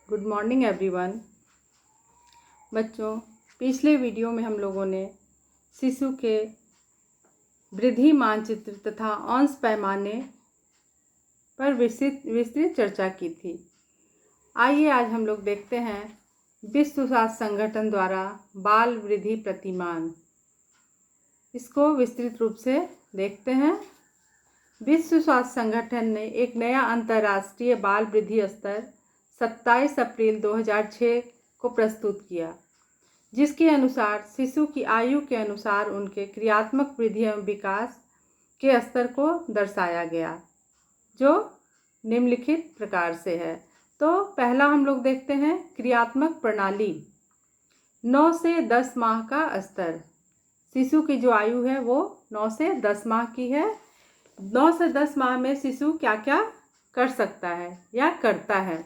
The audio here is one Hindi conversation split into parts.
Good morning everyone. बच्चों, पिछले वीडियो में हम लोगों ने शिशु के वृद्धि मानचित्र तथा अंश पैमाने पर विस्तृत चर्चा की थी। आइए आज हम लोग देखते हैं विश्व स्वास्थ्य संगठन द्वारा बाल वृद्धि प्रतिमान। इसको विस्तृत रूप से देखते हैं। विश्व स्वास्थ्य संगठन ने एक नया अंतर्राष्ट्रीय बाल वृद्धि स्तर 27 अप्रैल 2006 को प्रस्तुत किया, जिसके अनुसार शिशु की आयु के अनुसार उनके क्रियात्मक वृद्धि एवं विकास के स्तर को दर्शाया गया, जो निम्नलिखित प्रकार से है। तो पहला हम लोग देखते हैं क्रियात्मक प्रणाली। 9 से 10 माह का स्तर। शिशु की जो आयु है वो 9 से 10 माह की है। 9 से 10 माह में शिशु क्या क्या कर सकता है या करता है,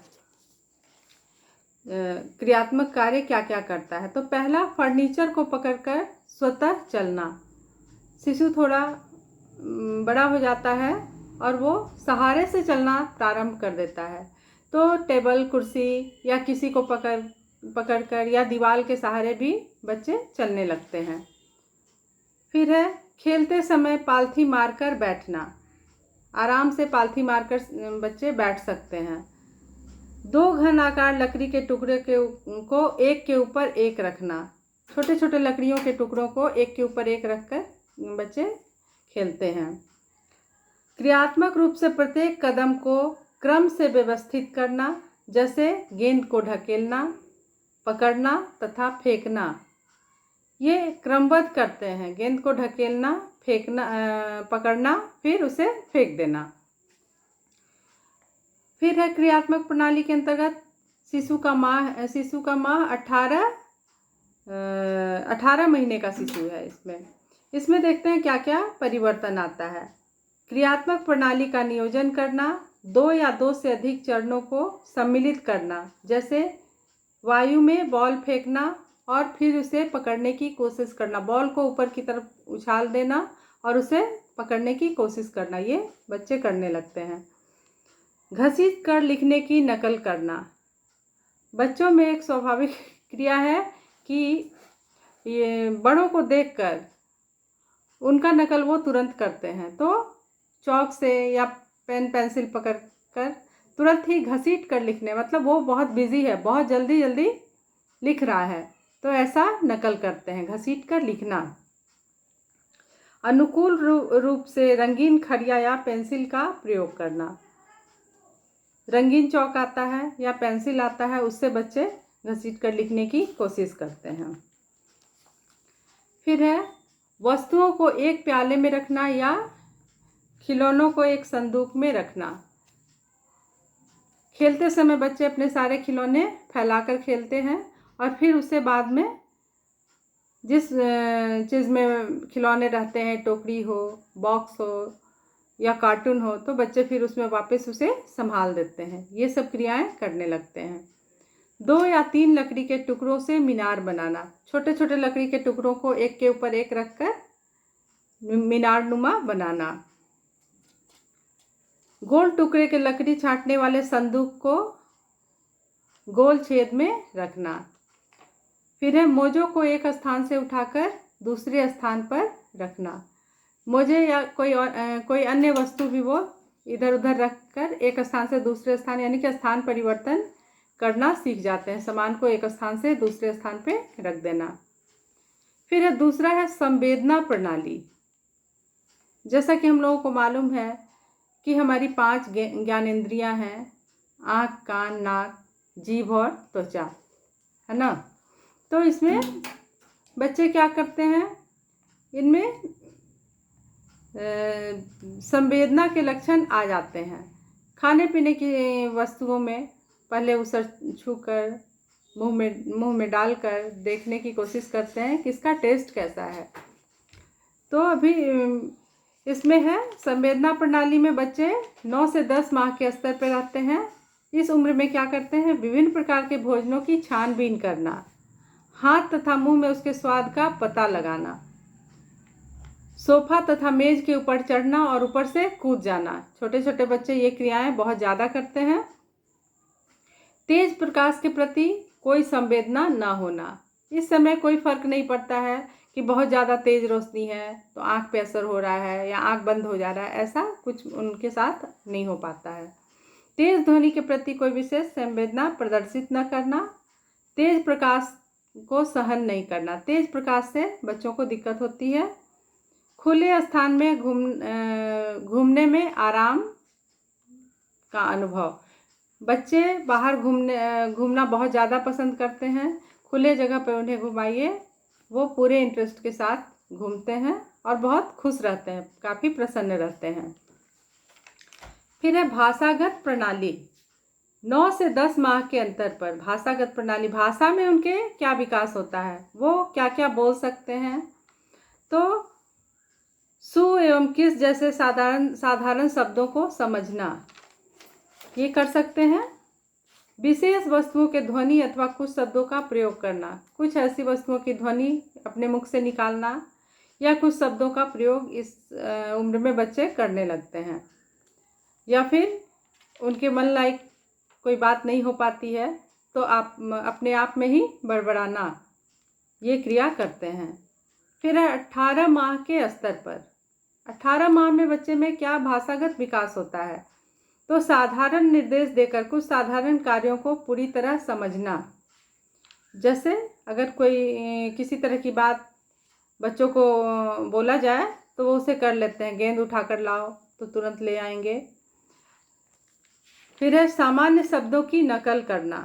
क्रियात्मक कार्य क्या क्या करता है। तो पहला, फर्नीचर को पकड़कर स्वतः चलना। शिशु थोड़ा बड़ा हो जाता है और वो सहारे से चलना प्रारंभ कर देता है। तो टेबल, कुर्सी या किसी को पकड़कर या दीवार के सहारे भी बच्चे चलने लगते हैं। फिर है खेलते समय पालथी मारकर बैठना। आराम से पालथी मारकर बच्चे बैठ सकते हैं। 2 घन आकार लकड़ी के टुकड़े को एक के ऊपर एक रखना। छोटे छोटे लकड़ियों के टुकड़ों को एक के ऊपर एक रखकर बच्चे खेलते हैं। क्रियात्मक रूप से प्रत्येक कदम को क्रम से व्यवस्थित करना, जैसे गेंद को ढकेलना, पकड़ना तथा फेंकना। ये क्रमबद्ध करते हैं। गेंद को ढकेलना, फेंकना, पकड़ना, फिर उसे फेंक देना। फिर है क्रियात्मक प्रणाली के अंतर्गत शिशु का माह 18 महीने का शिशु है। इसमें देखते हैं क्या क्या परिवर्तन आता है। क्रियात्मक प्रणाली का नियोजन करना, 2 या 2 से अधिक चरणों को सम्मिलित करना, जैसे वायु में बॉल फेंकना और फिर उसे पकड़ने की कोशिश करना। बॉल को ऊपर की तरफ उछाल देना और उसे पकड़ने की कोशिश करना, ये बच्चे करने लगते हैं। घसीट कर लिखने की नकल करना। बच्चों में एक स्वाभाविक क्रिया है कि ये बड़ों को देखकर उनका नकल वो तुरंत करते हैं। तो चौक से या पेन पेंसिल पकड़कर तुरंत ही घसीट कर लिखने, मतलब वो बहुत बिजी है, बहुत जल्दी जल्दी लिख रहा है, तो ऐसा नकल करते हैं, घसीट कर लिखना। अनुकूल रूप से रंगीन खड़िया या पेंसिल का प्रयोग करना। रंगीन चौक आता है या पेंसिल आता है, उससे बच्चे घसीट कर लिखने की कोशिश करते हैं। फिर है वस्तुओं को एक प्याले में रखना या खिलौनों को एक संदूक में रखना। खेलते समय बच्चे अपने सारे खिलौने फैलाकर खेलते हैं और फिर उसे बाद में जिस चीज़ में खिलौने रहते हैं, टोकरी हो, बॉक्स हो या कार्टून हो, तो बच्चे फिर उसमें वापस उसे संभाल देते हैं। ये सब क्रियाएं करने लगते हैं। 2 या 3 लकड़ी के टुकड़ों से मीनार बनाना। छोटे छोटे लकड़ी के टुकड़ों को एक के ऊपर एक रखकर मीनार नुमा बनाना। गोल टुकड़े के लकड़ी छांटने वाले संदूक को गोल छेद में रखना। फिर है मोजों को एक स्थान से उठाकर दूसरे स्थान पर रखना। मोजे या कोई अन्य वस्तु भी वो इधर उधर रखकर एक स्थान से दूसरे स्थान, यानी कि स्थान परिवर्तन करना सीख जाते हैं। सामान को एक स्थान से दूसरे स्थान पे रख देना। फिर है दूसरा है संवेदना प्रणाली। जैसा कि हम लोगों को मालूम है कि हमारी 5 ज्ञानेंद्रियां हैं, आँख, कान, नाक, जीभ और त्वचा, है ना। तो इसमें बच्चे क्या करते हैं, इनमें संवेदना के लक्षण आ जाते हैं। खाने पीने की वस्तुओं में पहले उसे छूकर मुंह में डालकर देखने की कोशिश करते हैं कि इसका टेस्ट कैसा है। तो अभी इसमें है संवेदना प्रणाली में बच्चे 9 से 10 माह के स्तर पर रहते हैं। इस उम्र में क्या करते हैं, विभिन्न प्रकार के भोजनों की छानबीन करना, हाथ तथा मुंह में उसके स्वाद का पता लगाना, सोफा तथा मेज के ऊपर चढ़ना और ऊपर से कूद जाना। छोटे छोटे बच्चे ये क्रियाएं बहुत ज़्यादा करते हैं। तेज प्रकाश के प्रति कोई संवेदना न होना। इस समय कोई फर्क नहीं पड़ता है कि बहुत ज़्यादा तेज रोशनी है तो आँख पे असर हो रहा है या आँख बंद हो जा रहा है, ऐसा कुछ उनके साथ नहीं हो पाता है। तेज ध्वनि के प्रति कोई विशेष संवेदना प्रदर्शित न करना। तेज प्रकाश को सहन नहीं करना। तेज प्रकाश से बच्चों को दिक्कत होती है। खुले स्थान में घूमने में आराम का अनुभव। बच्चे बाहर घूमना बहुत ज़्यादा पसंद करते हैं। खुले जगह पर उन्हें घुमाइए, वो पूरे इंटरेस्ट के साथ घूमते हैं और बहुत खुश रहते हैं, काफ़ी प्रसन्न रहते हैं। फिर है भाषागत प्रणाली। 9 से 10 माह के अंतर पर भाषागत प्रणाली, भाषा में उनके क्या विकास होता है, वो क्या क्या बोल सकते हैं। तो सु एवं किस जैसे साधारण शब्दों को समझना, ये कर सकते हैं। विशेष वस्तुओं के ध्वनि अथवा कुछ शब्दों का प्रयोग करना, कुछ ऐसी वस्तुओं की ध्वनि अपने मुख से निकालना या कुछ शब्दों का प्रयोग इस उम्र में बच्चे करने लगते हैं। या फिर उनके मन लायक कोई बात नहीं हो पाती है तो आप अपने आप में ही बड़बड़ाना, ये क्रिया करते हैं। फिर 18 माह के स्तर पर, 18 माह में बच्चे में क्या भाषागत विकास होता है। तो साधारण निर्देश देकर कुछ साधारण कार्यों को पूरी तरह समझना। जैसे अगर कोई किसी तरह की बात बच्चों को बोला जाए तो वो उसे कर लेते हैं। गेंद उठा कर लाओ तो तुरंत ले आएंगे। फिर है सामान्य शब्दों की नकल करना।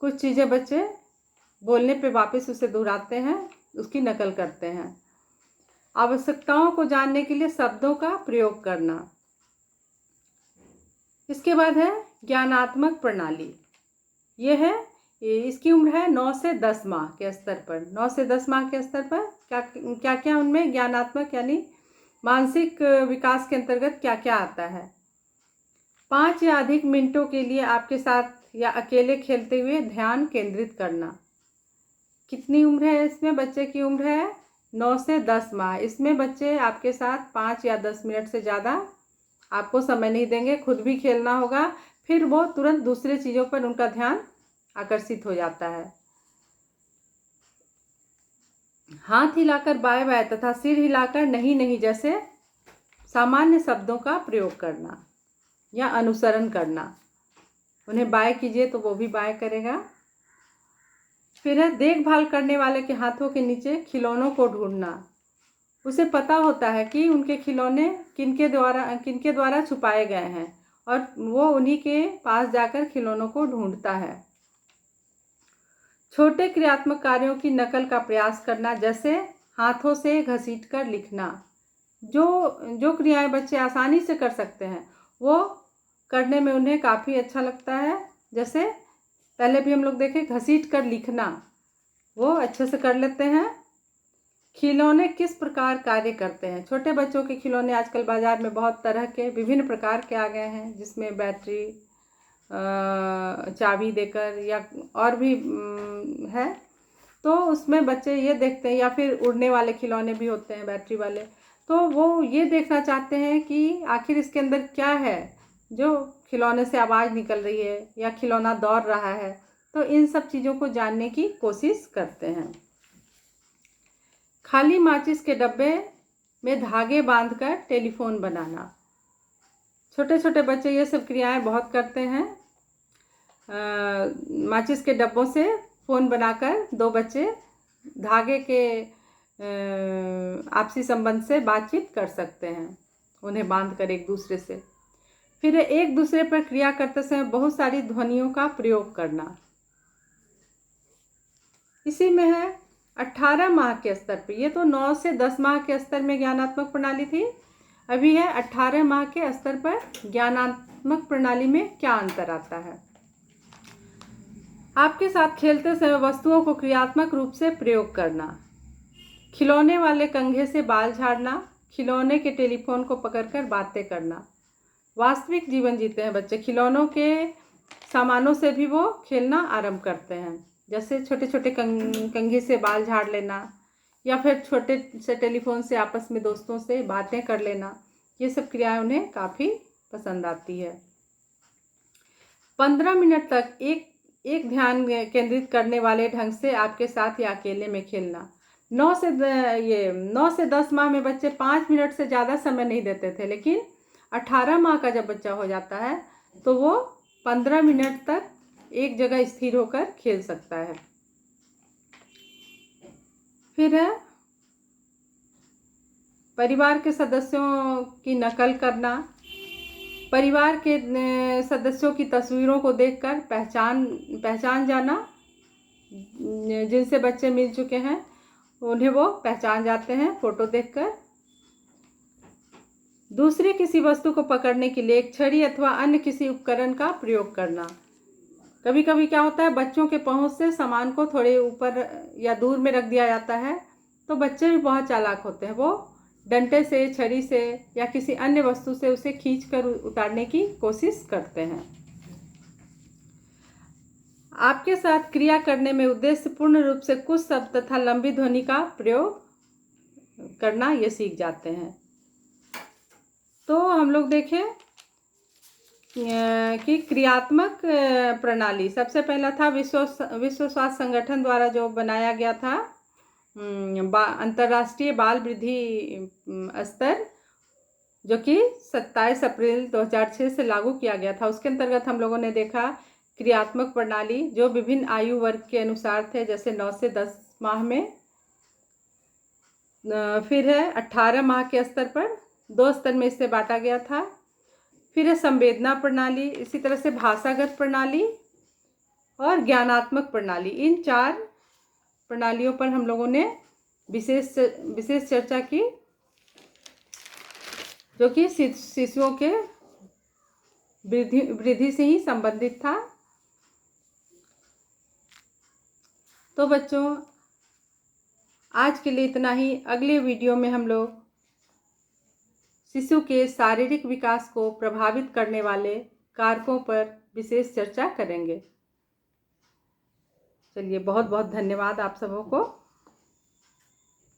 कुछ चीज़ें बच्चे बोलने पे वापस उसे दोहराते हैं, उसकी नकल करते हैं। आवश्यकताओं को जानने के लिए शब्दों का प्रयोग करना। इसके बाद है ज्ञानात्मक प्रणाली। ये है, इसकी उम्र है 9 से 10 माह के स्तर पर। 9 से 10 माह के स्तर पर क्या क्या उनमें ज्ञानात्मक यानी मानसिक विकास के अंतर्गत क्या क्या आता है। 5 या अधिक मिनटों के लिए आपके साथ या अकेले खेलते हुए ध्यान केंद्रित करना। कितनी उम्र है इसमें? बच्चे की उम्र है 9 से 10 माह। इसमें बच्चे आपके साथ 5 या 10 मिनट से ज़्यादा आपको समय नहीं देंगे, खुद भी खेलना होगा। फिर वो तुरंत दूसरे चीज़ों पर उनका ध्यान आकर्षित हो जाता है। हाथ हिलाकर बाय बाय तथा सिर हिलाकर नहीं नहीं जैसे सामान्य शब्दों का प्रयोग करना या अनुसरण करना। उन्हें बाय कीजिए तो वो भी बाय करेगा। फिर है देखभाल करने वाले के हाथों के नीचे खिलौनों को ढूंढना। उसे पता होता है कि उनके खिलौने किनके द्वारा छुपाए गए हैं और वो उन्हीं के पास जाकर खिलौनों को ढूंढता है। छोटे क्रियात्मक कार्यों की नकल का प्रयास करना, जैसे हाथों से घसीटकर लिखना। जो क्रियाएं बच्चे आसानी से कर सकते हैं वो करने में उन्हें काफ़ी अच्छा लगता है। जैसे पहले भी हम लोग देखे, घसीट कर लिखना, वो अच्छे से कर लेते हैं। खिलौने किस प्रकार कार्य करते हैं। छोटे बच्चों के खिलौने आजकल बाज़ार में बहुत तरह के विभिन्न प्रकार के आ गए हैं, जिसमें बैटरी चाबी देकर या और भी है। तो उसमें बच्चे ये देखते हैं, या फिर उड़ने वाले खिलौने भी होते हैं बैटरी वाले। तो वो ये देखना चाहते हैं कि आखिर इसके अंदर क्या है जो खिलौने से आवाज़ निकल रही है या खिलौना दौड़ रहा है। तो इन सब चीज़ों को जानने की कोशिश करते हैं। खाली माचिस के डब्बे में धागे बांधकर टेलीफोन बनाना। छोटे छोटे बच्चे ये सब क्रियाएं बहुत करते हैं। माचिस के डब्बों से फ़ोन बनाकर दो बच्चे धागे के आपसी संबंध से बातचीत कर सकते हैं, उन्हें बांधकर एक दूसरे से। फिर एक दूसरे पर क्रिया करते समय बहुत सारी ध्वनियों का प्रयोग करना। इसी में है 18 माह के स्तर पर। ये तो 9 से 10 माह के स्तर में ज्ञानात्मक प्रणाली थी। अभी है 18 माह के स्तर पर ज्ञानात्मक प्रणाली में क्या अंतर आता है। आपके साथ खेलते समय वस्तुओं को क्रियात्मक रूप से प्रयोग करना। खिलौने वाले कंघे से बाल झाड़ना, खिलौने के टेलीफोन को पकड़कर बातें करना। वास्तविक जीवन जीते हैं बच्चे, खिलौनों के सामानों से भी वो खेलना आरंभ करते हैं। जैसे छोटे छोटे कंघी से बाल झाड़ लेना या फिर छोटे से टेलीफोन से आपस में दोस्तों से बातें कर लेना, ये सब क्रियाएं उन्हें काफ़ी पसंद आती है। 15 मिनट तक एक एक ध्यान केंद्रित करने वाले ढंग से आपके साथ या अकेले में खेलना। 9 से 10 माह में बच्चे 5 मिनट से ज़्यादा समय नहीं देते थे, लेकिन 18 माह का जब बच्चा हो जाता है तो वो 15 मिनट तक एक जगह स्थिर होकर खेल सकता है। फिर है परिवार के सदस्यों की नकल करना। परिवार के सदस्यों की तस्वीरों को देखकर पहचान जाना। जिनसे बच्चे मिल चुके हैं उन्हें वो पहचान जाते हैं फोटो देखकर। दूसरी किसी वस्तु को पकड़ने के लिए एक छड़ी अथवा अन्य किसी उपकरण का प्रयोग करना। कभी कभी क्या होता है, बच्चों के पहुंच से सामान को थोड़े ऊपर या दूर में रख दिया जाता है, तो बच्चे भी बहुत चालाक होते हैं। वो डंडे से, छड़ी से या किसी अन्य वस्तु से उसे खींचकर उतारने की कोशिश करते हैं। आपके साथ क्रिया करने में उद्देश्य पूर्ण रूप से कुछ शब्द तथा लंबी ध्वनि का प्रयोग करना ये सीख जाते हैं। तो हम लोग देखें कि क्रियात्मक प्रणाली सबसे पहला था विश्व स्वास्थ्य संगठन द्वारा जो बनाया गया था अंतर्राष्ट्रीय बाल वृद्धि स्तर, जो कि 27 अप्रैल 2006 से लागू किया गया था। उसके अंतर्गत हम लोगों ने देखा क्रियात्मक प्रणाली जो विभिन्न आयु वर्ग के अनुसार थे, जैसे 9 से 10 माह में। फिर है 18 माह के स्तर पर 2 स्तर में इसे बांटा गया था। फिर है संवेदना प्रणाली, इसी तरह से भाषागत प्रणाली और ज्ञानात्मक प्रणाली। इन 4 प्रणालियों पर हम लोगों ने विशेष चर्चा की, जो कि शिशुओं के वृद्धि से ही संबंधित था। तो बच्चों, आज के लिए इतना ही। अगले वीडियो में हम लोग शिशु के शारीरिक विकास को प्रभावित करने वाले कारकों पर विशेष चर्चा करेंगे। चलिए, बहुत बहुत धन्यवाद आप सबों को।